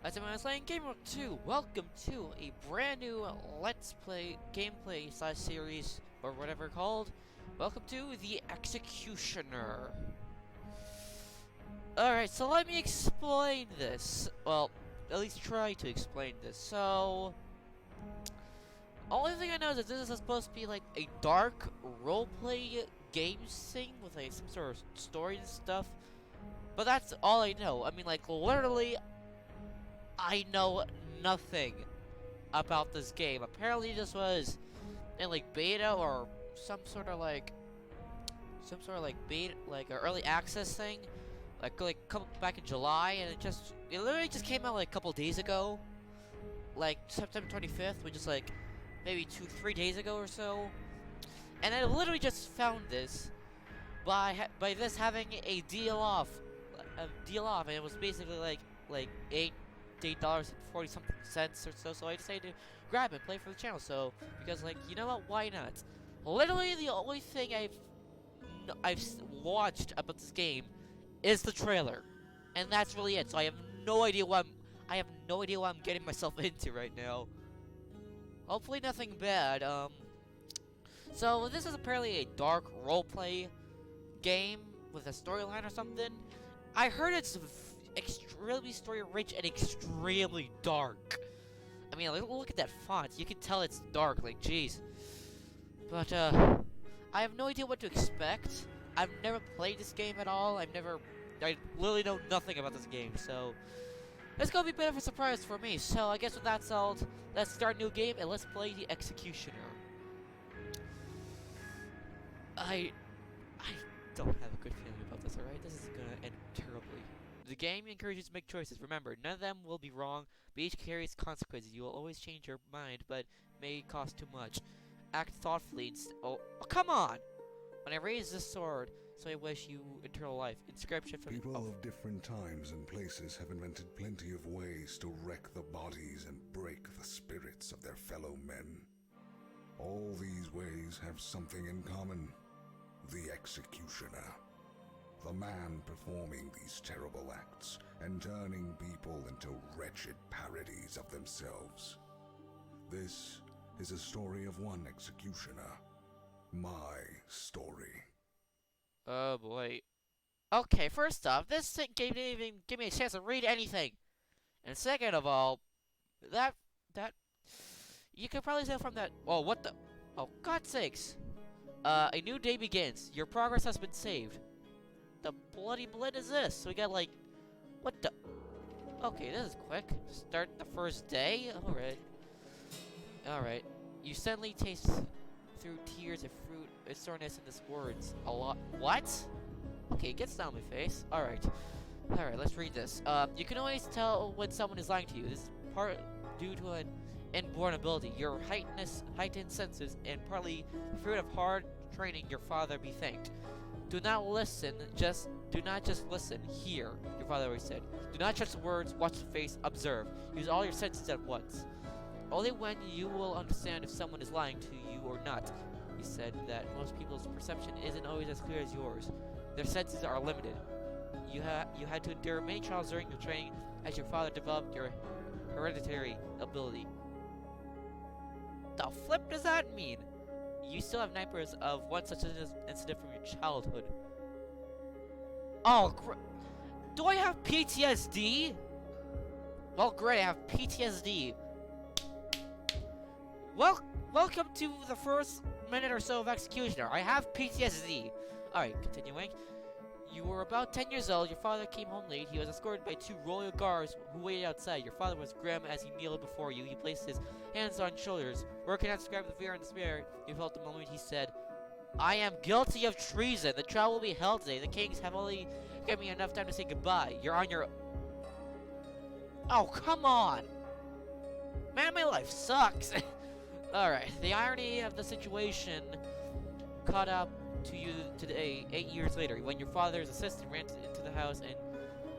As I'm playing Gamer 2, welcome to a brand new Let's Play gameplay slash series, or whatever called. Welcome to the Executioner. Alright, so let me explain this. Well, at least try to explain this. So, only thing I know is that this is supposed to be like a dark roleplay game thing with like some sort of story and stuff. But that's all I know. I mean, like, literally, I know nothing about this game. Apparently this was in like beta or some sort of like beta, like an early access thing, like come back in July, and it literally just came out like a couple days ago, like September 25th, which is like maybe 2-3 days ago or so. And I literally just found this by this having a deal off, and it was basically like $8.40 something cents or so. So I decided to grab it and play for the channel. So because, like, you know what? Why not? Literally the only thing I've watched about this game is the trailer, and that's really it. So I have no idea what I'm getting myself into right now. Hopefully nothing bad. So this is apparently a dark roleplay game with a storyline or something. I heard it's extremely story rich and extremely dark. I mean, look at that font. You can tell it's dark, like, jeez. But, I have no idea what to expect. I've never played this game at all. I literally know nothing about this game, so it's gonna be a bit of a surprise for me. So I guess with that said, let's start a new game and let's play the Executioner. I don't have a good feeling about this, alright? This is gonna end terribly. The game encourages you to make choices. Remember, none of them will be wrong, but each carries consequences. You will always change your mind, but may cost too much. Act thoughtfully. Oh, come on! When I raise this sword, so I wish you eternal life. Inscription from People of different times and places have invented plenty of ways to wreck the bodies and break the spirits of their fellow men. All these ways have something in common. The Executioner. The man performing these terrible acts and turning people into wretched parodies of themselves. This is a story of one executioner. My story. Oh boy. Okay, first off, this game didn't even give me a chance to read anything. And second of all, that you could probably tell from that. Oh, what the? Oh, God's sakes! A new day begins. Your progress has been saved. The bloody blend is this? So we got like, what the? Okay, this is quick. Start the first day. All right. You suddenly taste through tears of fruit, a soreness in his words. A lot. What? Okay, it gets down my face. All right. Let's read this. You can always tell when someone is lying to you. This is part due to an inborn ability, your heightened senses, and partly the fruit of hard training. Your father be thanked. Do not just listen. Hear, your father always said. Do not trust the words, watch the face, observe. Use all your senses at once. Only when you will understand if someone is lying to you or not. He said that most people's perception isn't always as clear as yours. Their senses are limited. You had to endure many trials during your training as your father developed your hereditary ability. The flip does that mean? You still have nightmares of one such incident from your childhood. Oh, do I have PTSD? Well, great, I have PTSD. Well, welcome to the first minute or so of Executioner. I have PTSD. Alright, continuing. You were about 10 years old. Your father came home late. He was escorted by 2 royal guards who waited outside. Your father was grim as he kneeled before you. He placed his hands on your shoulders. Word cannot describe the fear and despair you felt the moment he said, I am guilty of treason. The trial will be held today. The kings have only given me enough time to say goodbye. You're on your... Oh, come on! Man, my life sucks! Alright, the irony of the situation caught up to you today, 8 years later, when your father's assistant ran into the house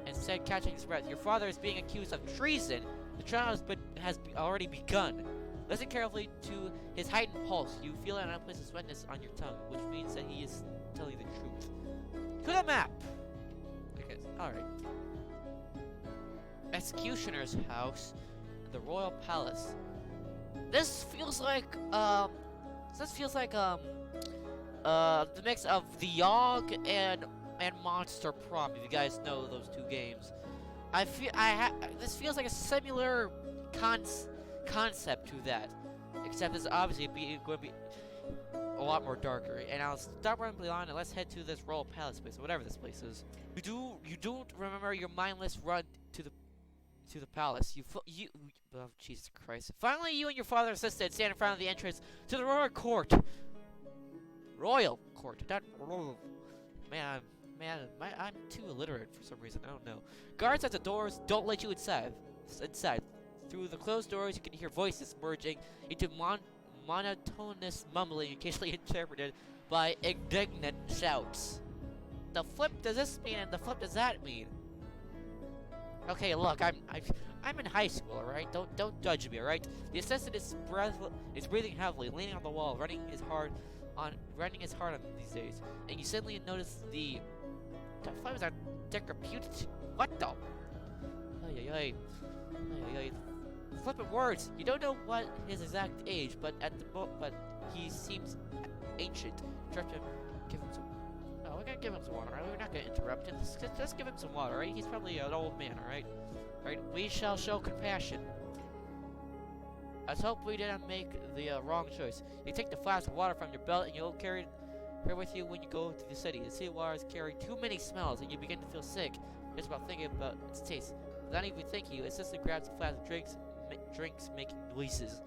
and said, catching his breath, your father is being accused of treason. The trial has already begun. Listen carefully to his heightened pulse. You feel an unpleasant sweetness on your tongue, which means that he is telling the truth. To the map! Okay, alright. executioner's house in the royal palace. This feels like the mix of the Yogg and Monster Prom. If you guys know those two games, this feels like a similar concept to that, except it's obviously going to be a lot more darker. And I'll stop rambling on and let's head to this royal palace place, or whatever this place is. You don't remember your mindless run to the palace. Oh, Jesus Christ! Finally, you and your father assisted stand in front of the entrance to the royal court. Royal court. Not man. I'm too illiterate for some reason. I don't know. Guards at the doors don't let you inside. Through the closed doors, you can hear voices merging into monotonous mumbling, occasionally interpreted by indignant shouts. The flip does this mean, and the flip does that mean? Okay, look, I'm in high school, alright? Don't judge me, alright? The assistant is breathing heavily, leaning on the wall, running his hard on these days. And you suddenly notice the flip is a decrepit. What the? Ay. Flippant words. You don't know what his exact age, but he seems ancient. Interrupt him. Give him some. Oh, we're gonna give him some water. Right? We're not gonna interrupt him. Just give him some water, right? He's probably an old man, alright? Right? We shall show compassion. Let's hope we didn't make the wrong choice. You take the flask of water from your belt and you'll carry it here with you when you go to the city. The city waters carry too many smells and you begin to feel sick just about thinking about its taste. Without even thinking, your assistant grabs a flask of drinks making noises.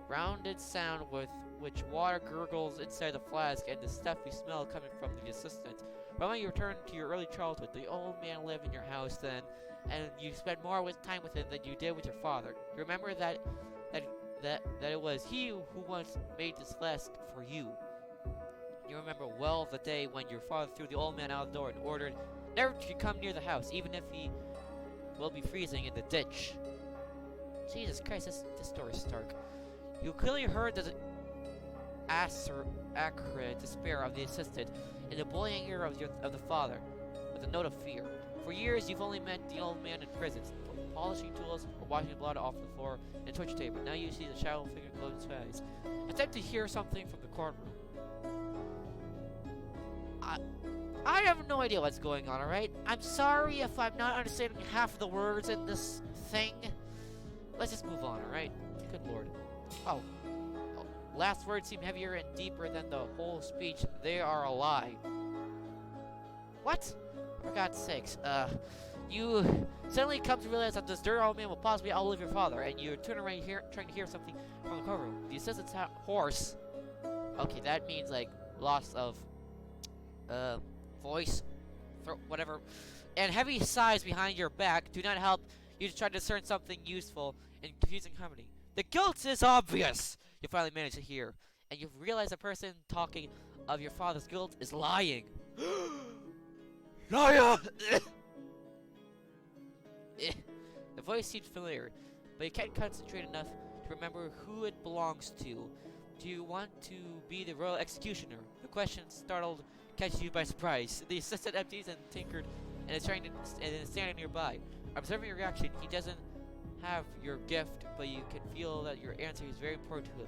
Rounded sound with which water gurgles inside the flask and the stuffy smell coming from the assistant. But when you return to your early childhood, the old man lived in your house then, and you spent more time with him than you did with your father. You remember that it was he who once made this flask for you. You remember well the day when your father threw the old man out the door and ordered never to come near the house, even if he will be freezing in the ditch. Jesus Christ, this story's stark. You clearly heard the acrid despair of the assistant in the boiling ear of the father, with a note of fear. For years, you've only met the old man in prison, polishing tools or washing blood off the floor and the torture table. Now you see the shadow figure close his eyes. Attempt to hear something from the courtroom. I have no idea what's going on, alright? I'm sorry if I'm not understanding half of the words in this thing. Let's just move on, alright? Good lord. Oh. Last words seem heavier and deeper than the whole speech. They are a lie. What? For God's sakes, you suddenly come to realize that this dirty old man will possibly outlive your father, and you turn around here trying to hear something from the courtroom. The assistant's hoarse. Okay, that means like loss of voice, throat, whatever, and heavy sighs behind your back do not help you to try to discern something useful in confusing harmony. The guilt is obvious, you finally manage to hear, and you realize the person talking of your father's guilt is lying. Liar! The voice seems familiar, but you can't concentrate enough to remember who it belongs to. Do you want to be the royal executioner? The question startled catches you by surprise. The assistant empties and tinkered and is standing nearby. Observing your reaction, he doesn't have your gift, but you can feel that your answer is very important to him.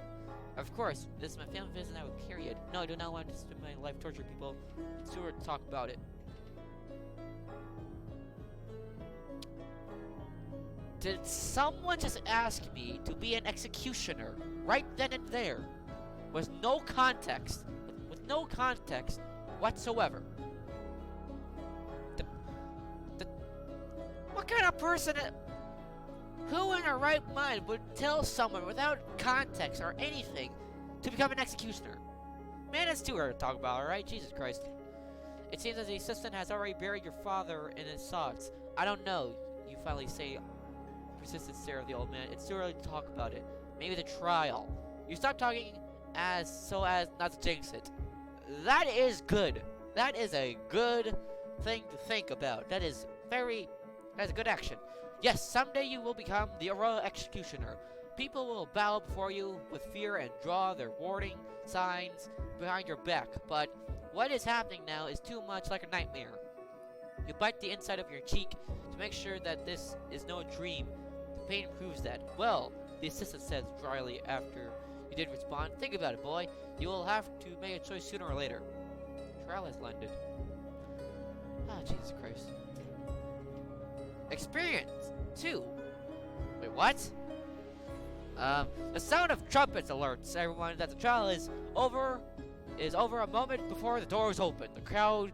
Of course, this is my family business and I will carry it. No, I do not want to spend my life torturing people. Stewart, talk about it. Did someone just ask me to be an executioner right then and there? With no context. With no context whatsoever. What kind of person... Who in their right mind would tell someone without context or anything to become an executioner? Man, it's too hard to talk about, alright? Jesus Christ. It seems that the assistant has already buried your father in his thoughts. I don't know, you finally say, persistent stare of the old man. It's too early to talk about it. Maybe the trial. You stop talking so as not to jinx it. That is good. That is a good thing to think about. That's a good action. Yes, someday you will become the royal executioner. People will bow before you with fear and draw their warning signs behind your back. But what is happening now is too much like a nightmare. You bite the inside of your cheek to make sure that this is no dream. The pain proves that. Well, the assistant says dryly after you did respond. Think about it, boy. You will have to make a choice sooner or later. Trial has landed. Ah, Jesus Christ. Experience 2. Wait, what? The sound of trumpets alerts everyone that the trial is over a moment before the doors open. The crowd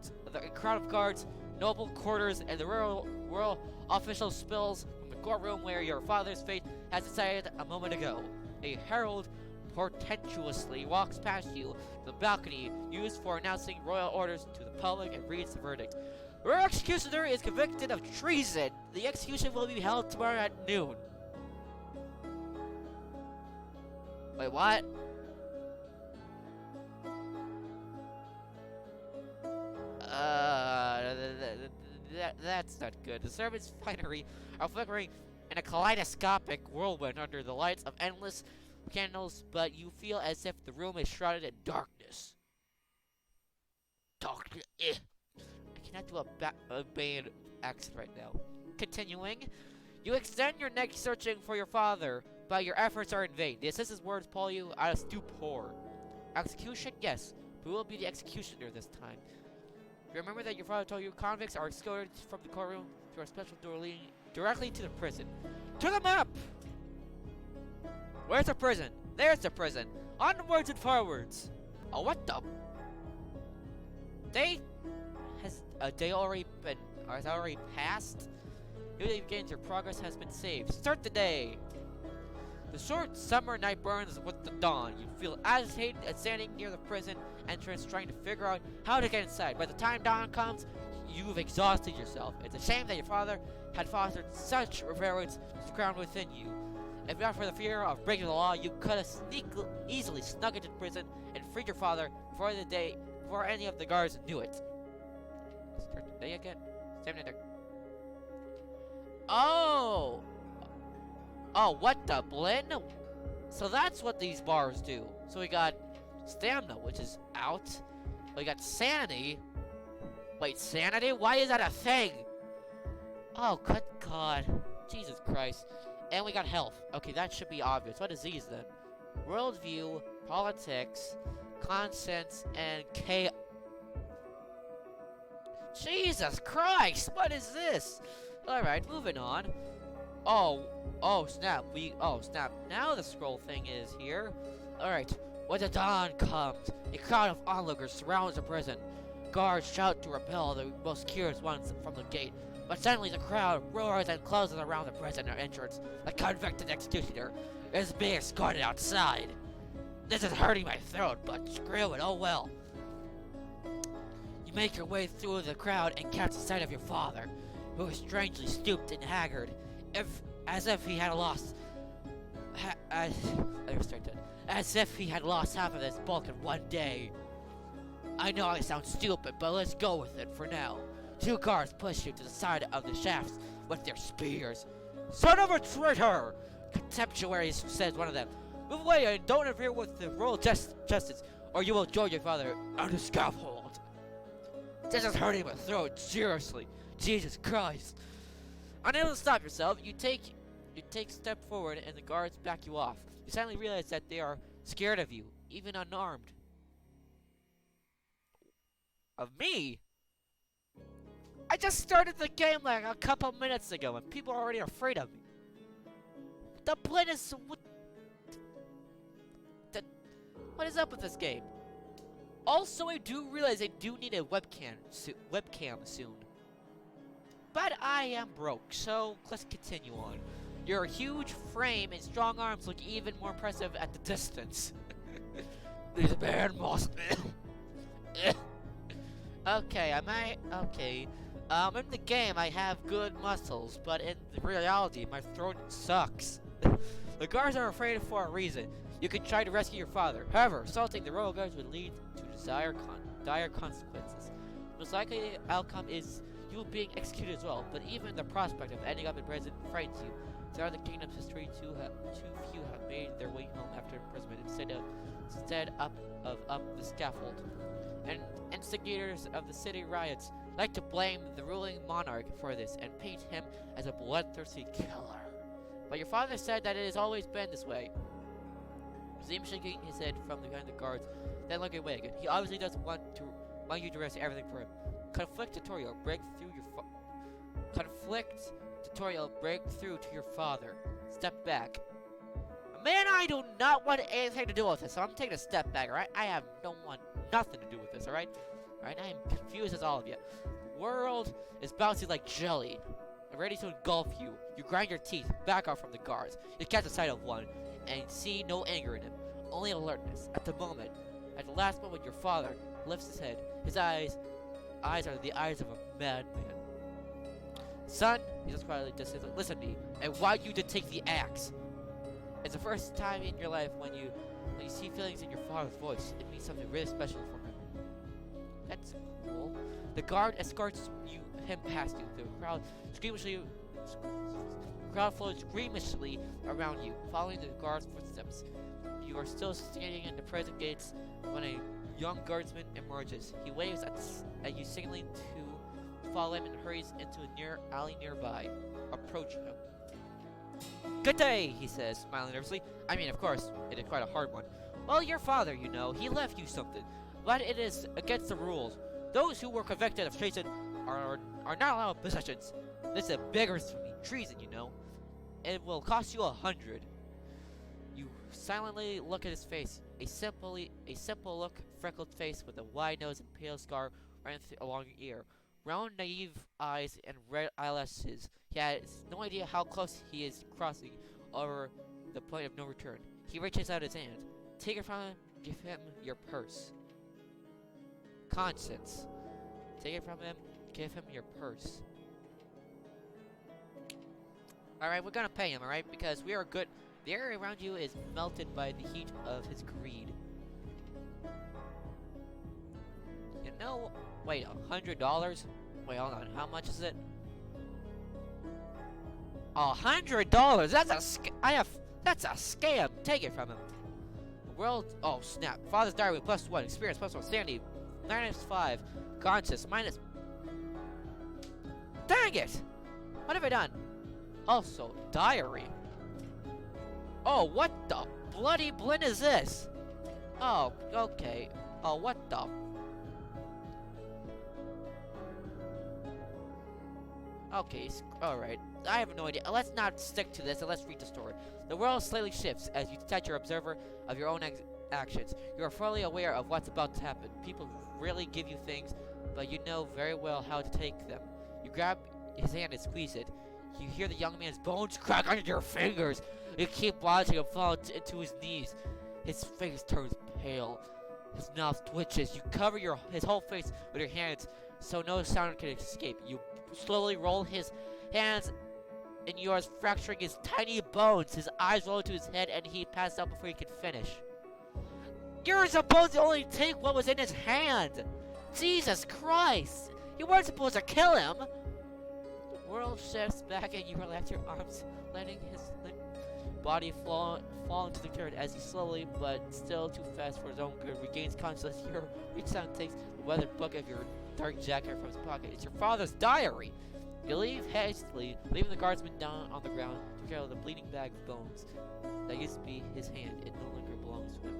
of guards, noble quarters, and the royal officials spills from the courtroom where your father's fate has decided a moment ago. A herald portentously walks past you to the balcony used for announcing royal orders to the public and reads the verdict. Your executioner is convicted of treason. The execution will be held tomorrow at noon. Wait, what? That's not good. The servants' finery are flickering in a kaleidoscopic whirlwind under the lights of endless candles, but you feel as if the room is shrouded in darkness. Darkness. I cannot do a bad accent right now. Continuing, you extend your neck searching for your father, but your efforts are in vain. The assistant's words pull you out of stupor. Execution? Yes, but who will be the executioner this time? Remember that your father told you convicts are escorted from the courtroom through a special door leading directly to the prison. To the map! Where's the prison? There's the prison. Onwards and forwards. Oh, what the? Has a day already been? Has already passed? New day begins. Your progress has been saved. Start the day. The short summer night burns with the dawn. You feel agitated and standing near the prison entrance trying to figure out how to get inside. By the time dawn comes, you've exhausted yourself. It's a shame that your father had fostered such reverence to the ground within you. If not for the fear of breaking the law, you could have easily snuck into prison and freed your father before any of the guards knew it. Start the day again. Same day. Oh, what the blin? So that's what these bars do. So we got stamina, which is out. We got sanity. Wait, sanity? Why is that a thing? Oh, good God. Jesus Christ. And we got health. Okay, that should be obvious. What is these then? Worldview, politics, conscience, and chaos. Jesus Christ! What is this? Alright, moving on. Oh, snap. Snap. Now the scroll thing is here. Alright. When the dawn comes, a crowd of onlookers surrounds the prison. Guards shout to repel the most curious ones from the gate. But suddenly the crowd roars and closes around the prisoner entrance. The convicted executioner is being escorted outside. This is hurting my throat, but screw it, oh well. You make your way through the crowd and catch sight of your father, who is strangely stooped and haggard, as if he had lost half of his bulk in one day. I know I sound stupid, but let's go with it for now. Two guards push you to the side of the shafts with their spears. Son of a traitor! Contemptuary, says one of them. Move away and don't interfere with the royal justice, or you will join your father on the scaffold. This is hurting my throat, seriously. Jesus Christ. Unable to stop yourself, you take a step forward and the guards back you off. You suddenly realize that they are scared of you, even unarmed. Of me? I just started the game like a couple minutes ago and people are already afraid of me. The plan is... What is up with this game? Also, I do realize I do need a webcam soon. But I am broke, so let's continue on. Your huge frame and strong arms look even more impressive at the distance. These bad muscles. Okay, in the game I have good muscles, but in reality my throat sucks. The guards are afraid for a reason. You could try to rescue your father. However, assaulting the royal guards would lead to dire consequences. The most likely outcome is you being executed as well, but even the prospect of ending up in prison frightens you. Throughout the kingdom's history, too few have made their way home after imprisonment instead up the scaffold. And instigators of the city riots like to blame the ruling monarch for this and paint him as a bloodthirsty killer. But your father said that it has always been this way. Zim shaking his head from behind the guards, then looking away again. He obviously doesn't want you to risk everything for him. Conflict tutorial, break through to your father. Step back. Man, I do not want anything to do with this, so I'm taking a step back, alright? Don't want nothing to do with this, alright? Alright, I am confused as all of you. The world is bouncing like jelly, ready to engulf you. You grind your teeth, back off from the guards. You catch the sight of one, and see no anger in him, only alertness. At the last moment, your father lifts his head. His eyes are the eyes of a madman. Son, he says quietly, listen to me. I want you to take the axe. It's the first time in your life when you see feelings in your father's voice. It means something really special for him. That's cool. The guard escorts him past you. The crowd flows squeamishly around you, following the guard's footsteps. You are still standing in the prison gates when a young guardsman emerges. He waves at you, signaling to follow him, and hurries into a alley nearby. Approach him. Good day, he says, smiling nervously. I mean, of course, it is quite a hard one. Well, your father, you know, he left you something, but it is against the rules. Those who were convicted of treason are not allowed possessions. This is a beggar's treason, you know. It will cost you 100. You silently look at his face. A simple look, freckled face with a wide nose and pale scar running along your ear. Round, naive eyes and red eyelashes. He has no idea how close he is crossing over the point of no return. He reaches out his hand. Take it from him, give him your purse. Conscience. Take it from him, give him your purse. Alright, we're gonna pay him, alright? Because we are good. The area around you is melted by the heat of his greed. You know, wait, $100? Wait, hold on, how much is it? $100? That's a scam! Take it from him. The world, oh snap. Father's diary with +1, experience +1, sanity, -5, conscious, minus. Dang it! What have I done? Also, diary. Oh, what the bloody blin is this? Oh, okay. Oh, what the? Okay, alright. I have no idea. Let's not stick to this and let's read the story. The world slightly shifts as you detach your observer of your own actions. You are fully aware of what's about to happen. People really give you things, but you know very well how to take them. You grab his hand and squeeze it. You hear the young man's bones crack under your fingers. You keep watching him fall into his knees. His face turns pale. His mouth twitches. You cover his whole face with your hands so no sound can escape. You slowly roll his hands in yours, fracturing his tiny bones. His eyes roll into his head and he passes out before he can finish. You're supposed to only take what was in his hand. Jesus Christ! You weren't supposed to kill him. The world shifts back and you relax your arms, letting his body fall into the dirt as he slowly, but still too fast for his own good, regains consciousness. You reach out and takes the weathered book of your dark jacket from his pocket. It's your father's diary. You leave hastily, leaving the guardsman down on the ground to carry the bleeding bag of bones. That used to be his hand. It no longer belongs to him.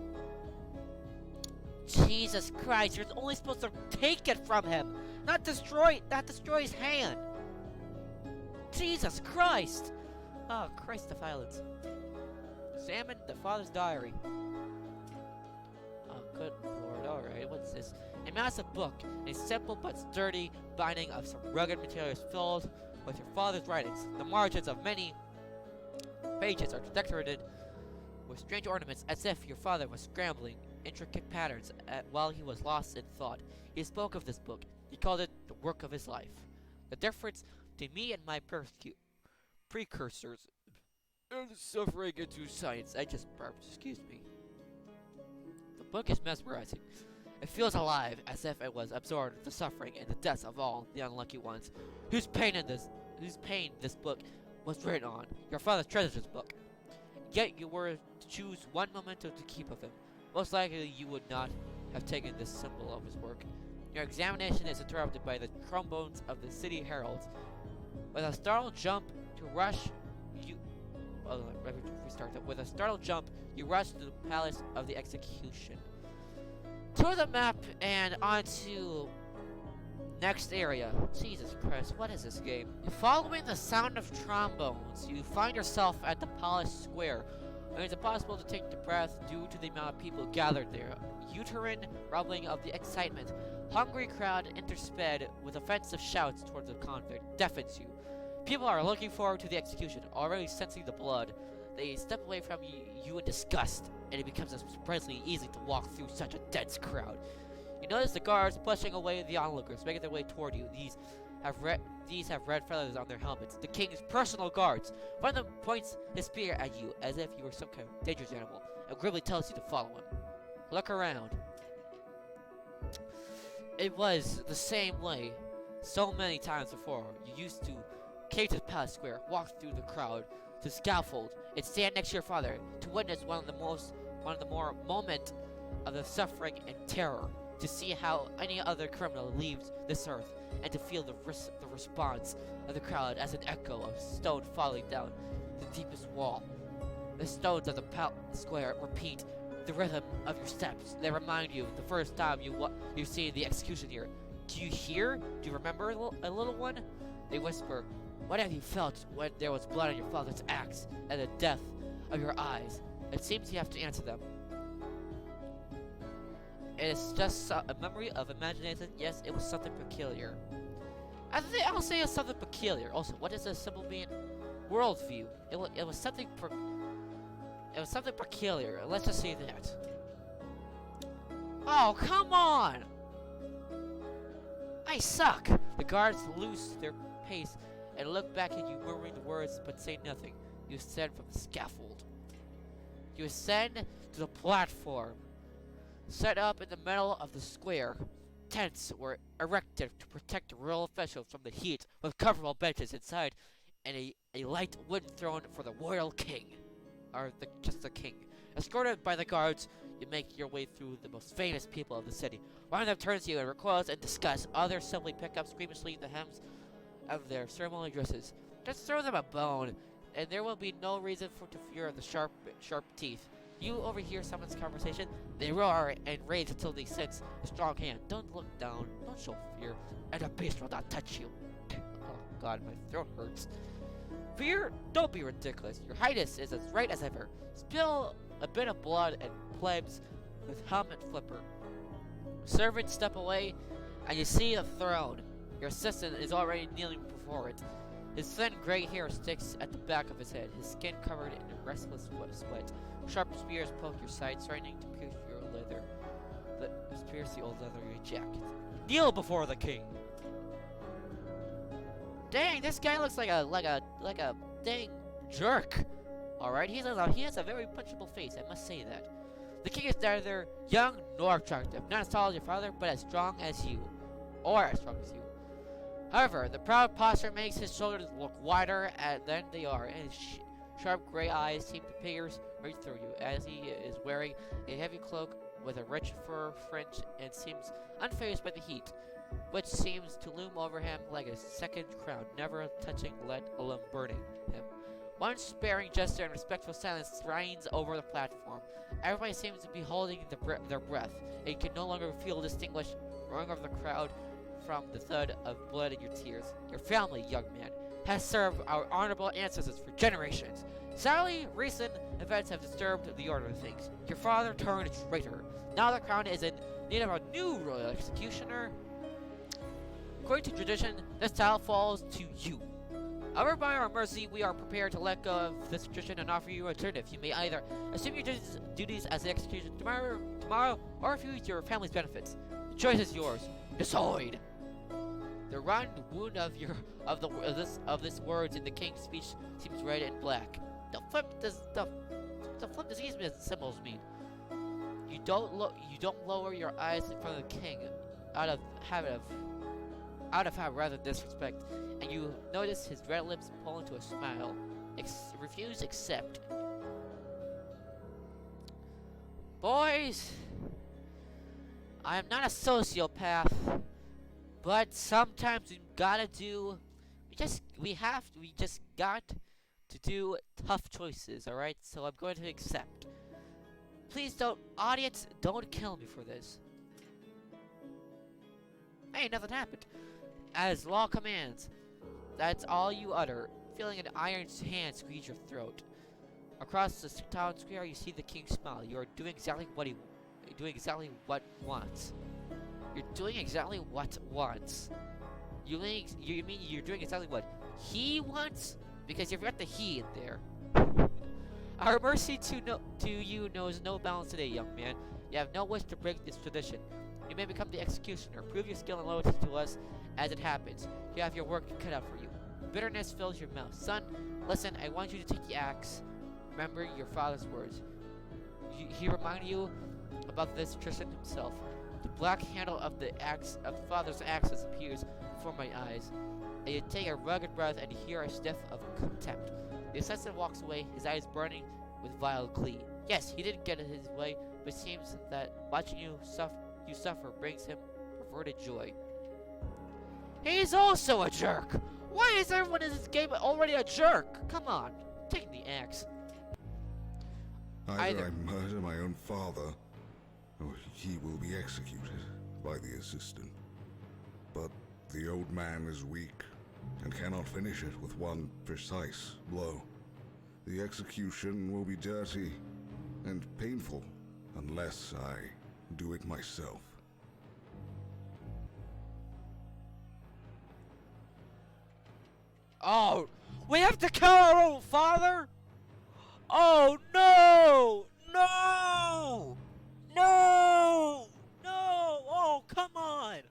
Jesus Christ, you're only supposed to take it from him, not destroy his hand. Jesus Christ! Oh, Christ the violence. Examine the father's diary. Oh, good lord. Alright, what's this? A massive book, a simple but sturdy binding of some rugged materials filled with your father's writings. The margins of many pages are decorated with strange ornaments as if your father was scrambling intricate patterns while he was lost in thought. He spoke of this book. He called it the work of his life. The difference between me and my precursors and suffering into science. I just burped, excuse me. The book is mesmerizing. It feels alive, as if it was absorbed in the suffering and the deaths of all the unlucky ones whose pain this book was written on. Your father treasures this book. Yet you were to choose one memento to keep of him. Most likely you would not have taken this symbol of his work. Your examination is interrupted by the trombones of the city heralds. With a startled jump to rush, you... Oh, let me restart that. With a startled jump, you rush to the palace of the execution. To the map and onto next area. Jesus Christ, what is this game? Following the sound of trombones, you find yourself at the palace square. It is impossible to take the breath due to the amount of people gathered there. Uterine rumbling of the excitement. Hungry crowd intersped with offensive shouts towards the convict deafens you. People are looking forward to the execution, already sensing the blood. They step away from you in disgust, and it becomes surprisingly easy to walk through such a dense crowd. You notice the guards pushing away the onlookers, making their way toward you. These have red feathers on their helmets. The king's personal guards. One of them points his spear at you, as if you were some kind of dangerous animal, and grimly tells you to follow him. Look around. It was the same way so many times before. You used to came to the palace square, walk through the crowd, to scaffold, and stand next to your father to witness one of the more moment of the suffering and terror, to see how any other criminal leaves this earth, and to feel the response of the crowd as an echo of stone falling down the deepest wall. The stones of the palace square repeat the rhythm of your steps. They remind you of the first time you see the executioner. Do you hear? Do you remember a little one? They whisper, what have you felt when there was blood on your father's axe and the death of your eyes? It seems you have to answer them. It is just a memory of imagination. Yes, it was something peculiar. I'll say it's something peculiar. Also, what does this symbol mean? Worldview. It was something peculiar. Let's just say that. Oh, come on! I suck! The guards lose their pace and look back at you, murmuring the words but say nothing. You ascend from the scaffold. You ascend to the platform. Set up in the middle of the square. Tents were erected to protect the royal officials from the heat, with comfortable benches inside and a light wooden throne for the royal king. Or just the king. Escorted by the guards, you make your way through the most famous people of the city. One of them turns to you and recoils in disgust. Others simply pick up squeamishly the hems of their ceremonial dresses. Just throw them a bone, and there will be no reason to fear the sharp teeth. You overhear someone's conversation. They roar and rage until they sense a strong hand. Don't look down. Don't show fear, and the beast will not touch you. Oh God, my throat hurts. Fear? Don't be ridiculous. Your highness is as right as ever. Spill a bit of blood and plebs with helmet flipper. Servants step away, and you see the throne. Your assistant is already kneeling before it. His thin gray hair sticks at the back of his head, his skin covered in a restless sweat. Sharp spears poke your side, threatening to pierce your leather. Pierce the old leather of your jacket. Kneel before the king. Dang, this guy looks like a dang jerk. All right, he has a very punchable face. I must say that. The king is neither young nor attractive, not as tall as your father, but as strong as you, or as strong as you. However, the proud posture makes his shoulders look wider than they are, and his sharp gray eyes seem to pierce right through you, as he is wearing a heavy cloak with a rich fur fringe and seems unfazed by the heat, which seems to loom over him like a second crown, never touching, let alone burning him. One sparing gesture and respectful silence reigns over the platform. Everybody seems to be holding their breath, and you can no longer feel distinguished roaring over the crowd from the thud of blood in your tears. Your family, young man, has served our honorable ancestors for generations. Sadly, recent events have disturbed the order of things. Your father turned traitor. Now the crown is in need of a new royal executioner. According to tradition, this title falls to you. However, by our mercy, we are prepared to let go of this tradition and offer you an alternative. You may either assume your duties as the executioner tomorrow, or refuse your family's benefits. The choice is yours. Decide. The round wound of this words in the king's speech seems red and black. The flip disease symbols mean. You don't lower your eyes in front of the king out of habit rather than disrespect, and you notice his red lips pull into a smile. Refuse, accept. Boys, I am not a sociopath. But sometimes we just got to do tough choices, alright? So I'm going to accept. Please audience, don't kill me for this. Hey, nothing happened. As law commands, that's all you utter, feeling an iron hand squeeze your throat. Across the town square, you see the king smile. You are doing exactly what wants. You're doing exactly what wants. You mean you're doing exactly what he wants? Because you forgot the he in there. Our mercy to you knows no bounds today, young man. You have no wish to break this tradition. You may become the executioner. Prove your skill and loyalty to us as it happens. You have your work cut out for you. Bitterness fills your mouth. Son, listen, I want you to take the axe. Remember your father's words. He reminded you about this tradition himself. The black handle of the father's axe appears before my eyes. And you take a rugged breath and hear a sniff of contempt. The assassin walks away, his eyes burning with vile glee. Yes, he didn't get his way, but it seems that watching you suffer brings him perverted joy. He's also a jerk! Why is everyone in this game already a jerk? Come on, take the axe. Either I murder my own father, or he will be executed by the assistant. But the old man is weak, and cannot finish it with one precise blow. The execution will be dirty and painful, unless I do it myself. Oh, we have to kill our own father? Oh no! No! No! No! Oh, come on!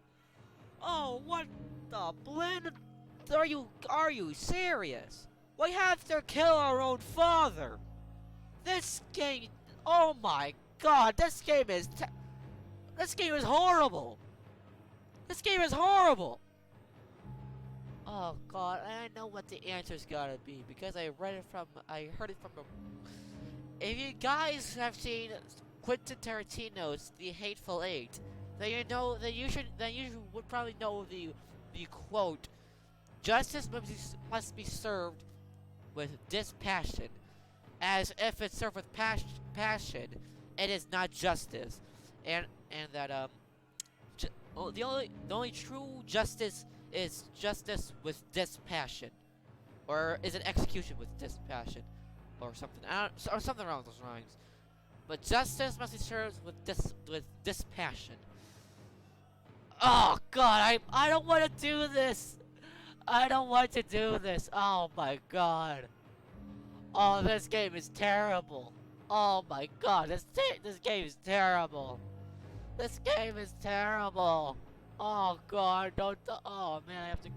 Oh, what the blend? Are you serious? We have to kill our own father. This game, oh my god, this game is horrible. This game is horrible. Oh god, I know what the answer's gotta be because I heard it from if you guys have seen Quentin Tarantino's The Hateful Eight, then you would probably know the quote, justice must be served with dispassion, as if it's served with passion, it is not justice, and that the only true justice is justice with dispassion, or is it execution with dispassion, or something, or something along those lines. But justice must be served with dispassion. Oh God, I don't want to do this. I don't want to do this. Oh my God. Oh, this game is terrible. Oh my God, this game is terrible. This game is terrible. Oh God, oh man, I have to.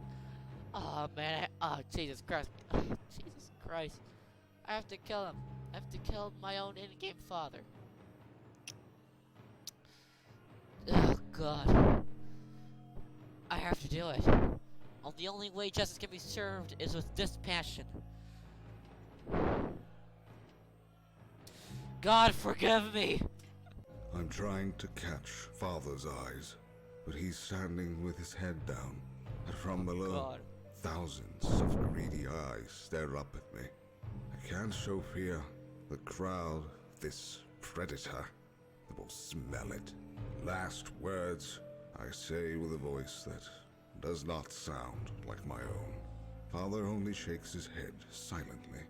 Oh man, oh Jesus Christ. Jesus Christ. I have to kill him. I have to kill my own in-game father. Oh God. I have to do it. Well, the only way justice can be served is with dispassion. God, forgive me! I'm trying to catch Father's eyes, but he's standing with his head down, and from below, God. Thousands of greedy eyes stare up at me. I can't show fear. The crowd, this predator, they will smell it. Last words I say with a voice that does not sound like my own. Father only shakes his head silently,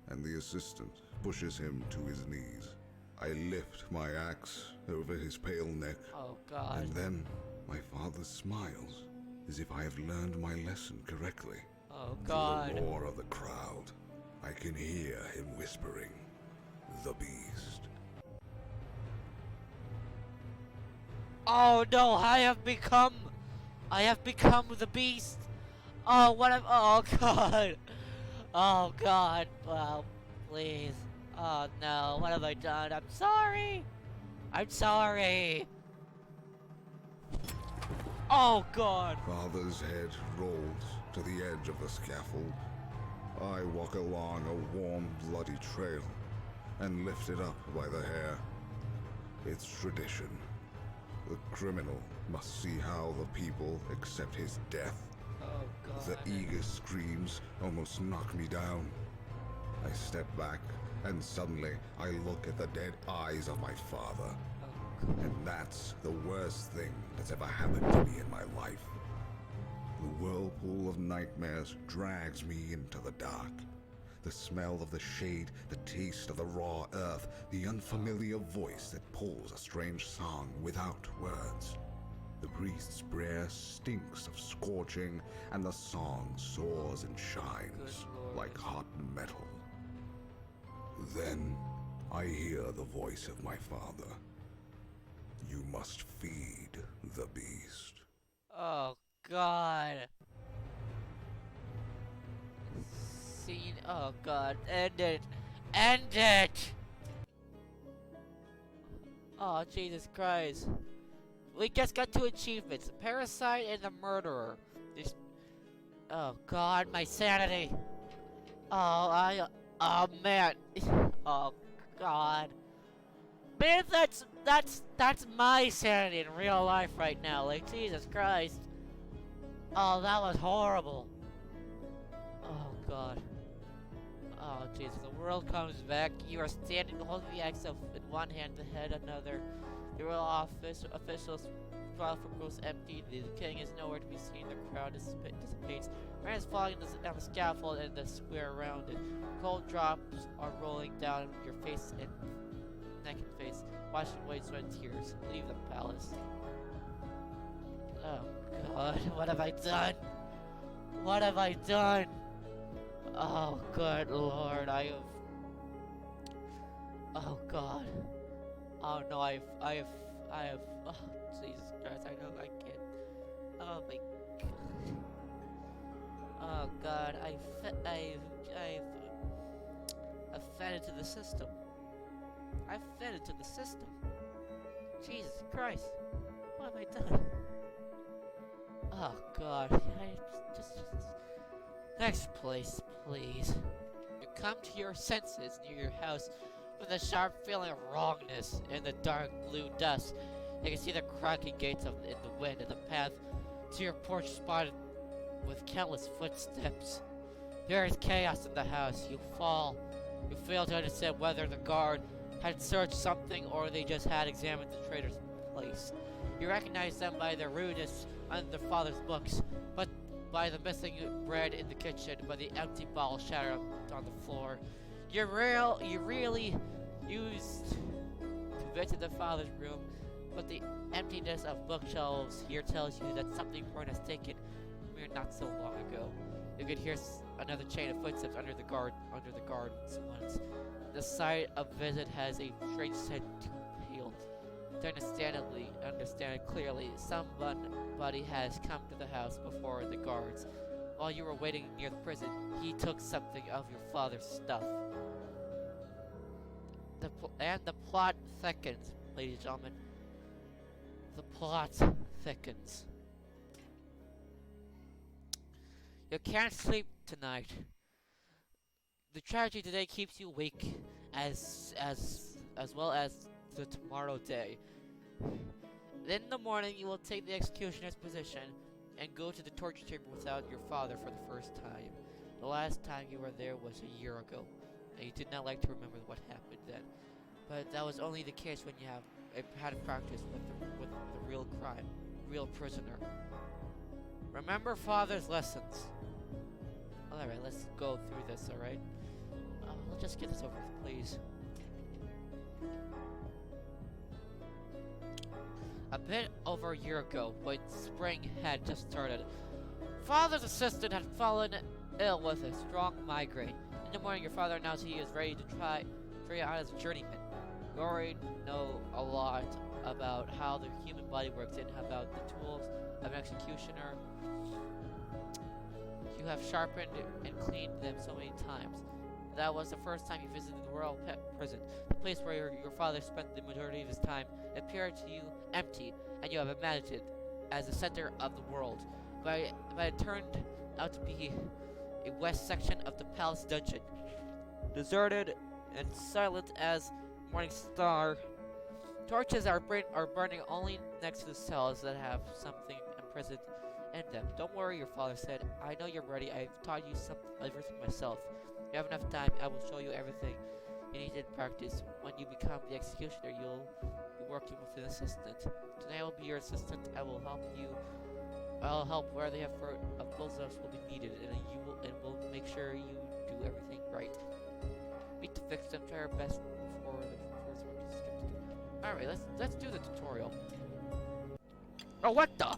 and the assistant pushes him to his knees. I lift my axe over his pale neck, Oh God. and then my father smiles, as if I have learned my lesson correctly. Oh God. Through the roar of the crowd, I can hear him whispering, "The Beast." Oh no, I have become the beast. Oh, oh God. Oh God, well, please. Oh no, what have I done? I'm sorry. I'm sorry. Oh God. Father's head rolls to the edge of the scaffold. I walk along a warm, bloody trail and lift it up by the hair. It's tradition. The criminal must see how the people accept his death. Oh god. The eager screams almost knock me down. I step back, and suddenly I look at the dead eyes of my father. Oh god. And that's the worst thing that's ever happened to me in my life. The whirlpool of nightmares drags me into the dark. The smell of the shade, the taste of the raw earth, the unfamiliar voice that pulls a strange song without words. The priest's prayer stinks of scorching, and the song soars and shines like hot metal. Then I hear the voice of my father. You must feed the beast. Oh god. Scene. Oh god. End it. End it! Oh Jesus Christ. We just got 2 achievements. Parasite and the Murderer. This. Oh god, my sanity. Oh man. Oh god. Man, that's my sanity in real life right now. Like, Jesus Christ. Oh, that was horrible. Oh god. Oh Jesus, the world comes back. You are standing holding the axe in one hand, the head another. The royal officials' platform grows empty. The king is nowhere to be seen. The crowd dissipates. Rain is falling down the scaffold and the square around it. Cold drops are rolling down your face and neck and face. Wash away sweat and tears. Leave the palace. Oh god, what have I done? What have I done? Oh good lord, I have. Oh god. Oh no, I have. Oh Jesus Christ, I know I can't. Oh my god. Oh god, I've fed into the system. I've fed into the system. Jesus Christ, what have I done? Oh god, just next place, please. You come to your senses near your house with a sharp feeling of wrongness in the dark blue dust. You can see the cracking gates in the wind and the path to your porch spotted with countless footsteps. There is chaos in the house. You fall. You fail to understand whether the guard had searched something or they just had examined the traitor's place. You recognize them by their rudeness on their father's books, but by the missing bread in the kitchen, by the empty bottle shattered on the floor. You really used to visit the father's room, but the emptiness of bookshelves here tells you that something important has taken mere not so long ago. You could hear another chain of footsteps under the gardens once. The sight of visit has a strange scent to pale. To understand it clearly, somebody has come to the house before the guards. While you were waiting near the prison, he took something of your father's stuff. The plot thickens, ladies and gentlemen. The plot thickens. You can't sleep tonight. The tragedy today keeps you awake as well as the tomorrow day. Then in the morning you will take the executioner's position and go to the torture chamber without your father for the first time. The last time you were there was a year ago, and you did not like to remember what happened then. But that was only the case when you had a practice with the real crime, real prisoner. Remember father's lessons. Alright, let's go through this, alright? Let's just get this over with, please. A bit over a year ago, when spring had just started, father's assistant had fallen ill with a strong migraine. In the morning, your father announced he is ready to try out as a journeyman. You already know a lot about how the human body works and about the tools of an executioner. You have sharpened and cleaned them so many times. That was the first time you visited the royal prison, the place where your father spent the majority of his time. It appeared to you empty, and you have imagined it as the center of the world. But it turned out to be a west section of the palace dungeon, deserted and silent as morning star. Torches are burning only next to the cells that have something imprisoned in them. Don't worry, your father said. I know you're ready. I've taught you everything myself. If you have enough time, I will show you everything you need in practice. When you become the executioner, you'll be working with an assistant. Today I will be your assistant. I will help you. I'll help where the effort of both of us will be needed, and will make sure you do everything right. Meet to fix them. Try our best before the first work is skipped. Alright, let's do the tutorial. Oh, what the?